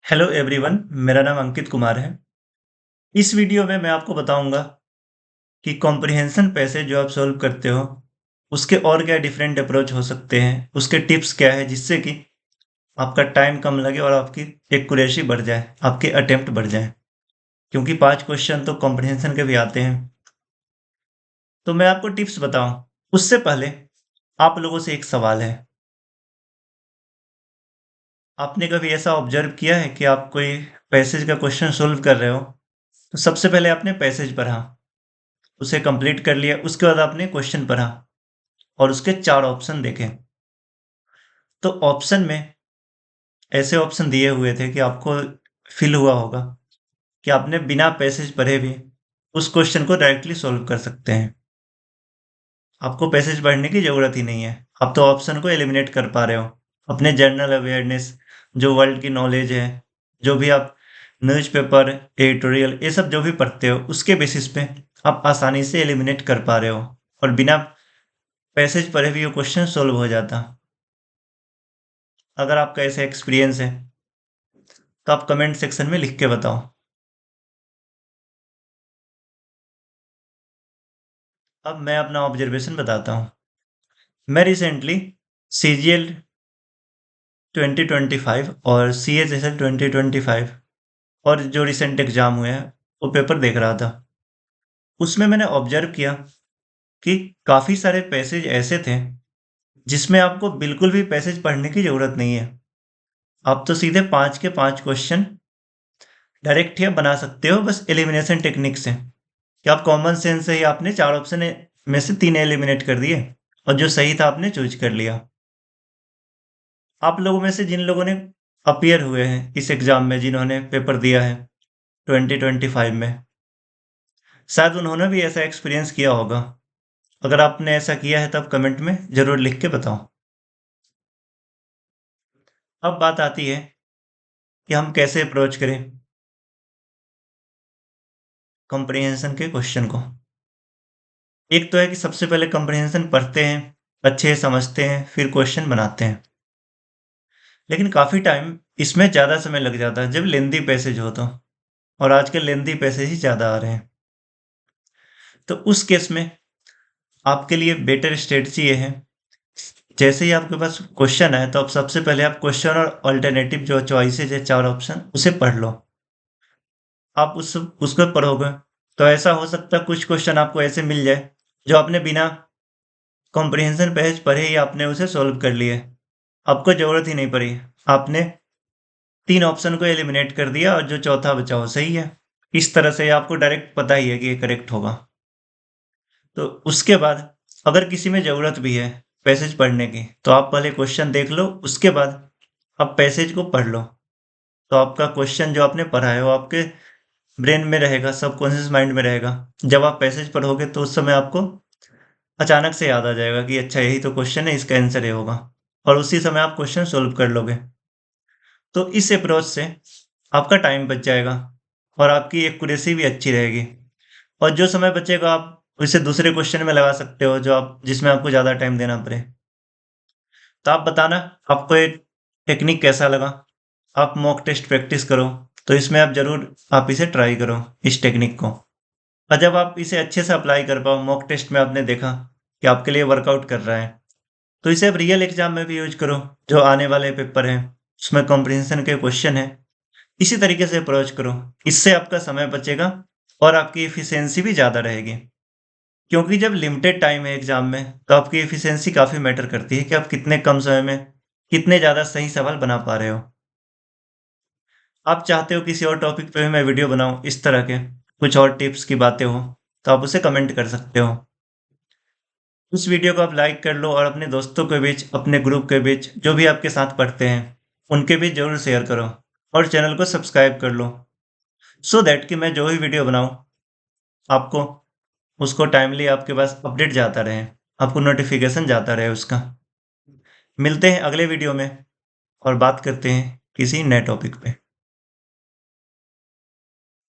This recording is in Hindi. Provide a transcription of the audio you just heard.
हेलो एवरीवन, मेरा नाम अंकित कुमार है। इस वीडियो में मैं आपको बताऊंगा कि कॉम्प्रिहेंशन पैसेज जो आप सॉल्व करते हो, उसके और क्या डिफरेंट अप्रोच हो सकते हैं, उसके टिप्स क्या है जिससे कि आपका टाइम कम लगे और आपकी एक्यूरेसी बढ़ जाए, आपके अटेम्प्ट बढ़ जाए। क्योंकि 5 क्वेश्चन तो कॉम्प्रिहेंशन के भी आते हैं। तो मैं आपको टिप्स बताऊं उससे पहले आप लोगों से एक सवाल है। आपने कभी ऐसा ऑब्जर्व किया है कि आप कोई पैसेज का क्वेश्चन सोल्व कर रहे हो, तो सबसे पहले आपने पैसेज पढ़ा, उसे कंप्लीट कर लिया, उसके बाद आपने क्वेश्चन पढ़ा और उसके 4 ऑप्शन देखे। तो ऑप्शन में ऐसे ऑप्शन दिए हुए थे कि आपको फ़ील हुआ होगा कि आपने बिना पैसेज पढ़े भी उस क्वेश्चन को डायरेक्टली सॉल्व कर सकते हैं। आपको पैसेज पढ़ने की ज़रूरत ही नहीं है। आप तो ऑप्शन को एलिमिनेट कर पा रहे हो। अपने जनरल अवेयरनेस, जो वर्ल्ड की नॉलेज है, जो भी आप न्यूज़पेपर, एडिटोरियल ये सब जो भी पढ़ते हो, उसके बेसिस पे आप आसानी से एलिमिनेट कर पा रहे हो और बिना पैसेज पढ़े भी वो क्वेश्चन सॉल्व हो जाता। अगर आपका ऐसा एक्सपीरियंस है तो आप कमेंट सेक्शन में लिख के बताओ। अब मैं अपना ऑब्जर्वेशन बताता हूँ। मैं रिसेंटली सीजीएल 2025 और सीएचएसएल 2025 और जो रिसेंट एग्जाम हुए हैं वो पेपर देख रहा था। उसमें मैंने ऑब्जर्व किया कि काफ़ी सारे पैसेज ऐसे थे जिसमें आपको बिल्कुल भी पैसेज पढ़ने की ज़रूरत नहीं है। आप तो सीधे 5 के 5 क्वेश्चन डायरेक्ट ही आप बना सकते हो, बस एलिमिनेशन टेक्निक से। कि आप कॉमन सेंस से ही आपने 4 ऑप्शन में से 3 एलिमिनेट कर दिए और जो सही था आपने चूज कर लिया। आप लोगों में से जिन लोगों ने अपीयर हुए हैं इस एग्जाम में, जिन्होंने पेपर दिया है 2025 में, शायद उन्होंने भी ऐसा एक्सपीरियंस किया होगा। अगर आपने ऐसा किया है तब कमेंट में ज़रूर लिख के बताओ। अब बात आती है कि हम कैसे अप्रोच करें कॉम्प्रिहेंशन के क्वेश्चन को। एक तो है कि सबसे पहले कॉम्प्रिहेंशन पढ़ते हैं, अच्छे से समझते हैं, फिर क्वेश्चन बनाते हैं। लेकिन काफ़ी टाइम इसमें ज़्यादा समय लग जाता है जब लेंदी पैसेज हो तो, और आजकल लेंदी पैसेज ही ज़्यादा आ रहे हैं। तो उस केस में आपके लिए बेटर स्ट्रेटजी ये है, जैसे ही आपके पास क्वेश्चन आए तो आप सबसे पहले आप क्वेश्चन और अल्टरनेटिव जो चॉइसेज है, 4 ऑप्शन, उसे पढ़ लो। आप उसको पढ़ोगे तो ऐसा हो सकता है कुछ क्वेश्चन आपको ऐसे मिल जाए जो आपने बिना कॉम्प्रिहेंशन पैसेज पढ़े ही आपने उसे सॉल्व कर लिए। आपको ज़रूरत ही नहीं पड़ी। आपने 3 ऑप्शन को एलिमिनेट कर दिया और जो चौथा बचा वो सही है। इस तरह से आपको डायरेक्ट पता ही है कि ये करेक्ट होगा। तो उसके बाद अगर किसी में ज़रूरत भी है पैसेज पढ़ने की, तो आप पहले क्वेश्चन देख लो, उसके बाद आप पैसेज को पढ़ लो। तो आपका क्वेश्चन जो आपने पढ़ा है वो आपके ब्रेन में रहेगा, सबकॉन्शियस माइंड में रहेगा। जब आप पैसेज पढ़ोगे तो उस समय आपको अचानक से याद आ जाएगा कि अच्छा यही तो क्वेश्चन है, इसका आंसर ये होगा, और उसी समय आप क्वेश्चन सॉल्व कर लोगे। तो इस अप्रोच से आपका टाइम बच जाएगा और आपकी एक्यूरेसी भी अच्छी रहेगी, और जो समय बचेगा आप उसे दूसरे क्वेश्चन में लगा सकते हो जो आप जिसमें आपको ज़्यादा टाइम देना पड़े। तो आप बताना आपको ये टेक्निक कैसा लगा। आप मॉक टेस्ट प्रैक्टिस करो, तो इसमें आप ज़रूर आप इसे ट्राई करो इस टेक्निक को। और जब आप इसे अच्छे से अप्लाई कर पाओ, मॉक टेस्ट में आपने देखा कि आपके लिए वर्कआउट कर रहा है, तो इसे आप रियल एग्जाम में भी यूज करो। जो आने वाले पेपर हैं उसमें कॉम्प्रिहेंशन के क्वेश्चन है, इसी तरीके से अप्रोच करो। इससे आपका समय बचेगा और आपकी एफिशिएंसी भी ज़्यादा रहेगी। क्योंकि जब लिमिटेड टाइम है एग्जाम में, तो आपकी एफिशिएंसी काफ़ी मैटर करती है कि आप कितने कम समय में कितने ज़्यादा सही सवाल बना पा रहे हो। आप चाहते हो किसी और टॉपिक पे भी मैं वीडियो बनाऊँ इस तरह के, कुछ और टिप्स की बातें हो, तो आप उसे कमेंट कर सकते हो। उस वीडियो को आप लाइक कर लो और अपने दोस्तों के बीच, अपने ग्रुप के बीच, जो भी आपके साथ पढ़ते हैं, उनके बीच ज़रूर शेयर करो और चैनल को सब्सक्राइब कर लो, सो दैट कि मैं जो भी वीडियो बनाऊँ आपको उसको टाइमली आपके पास अपडेट जाता रहे, आपको नोटिफिकेशन जाता रहे उसका। मिलते हैं अगले वीडियो में और बात करते हैं किसी नए टॉपिक पे।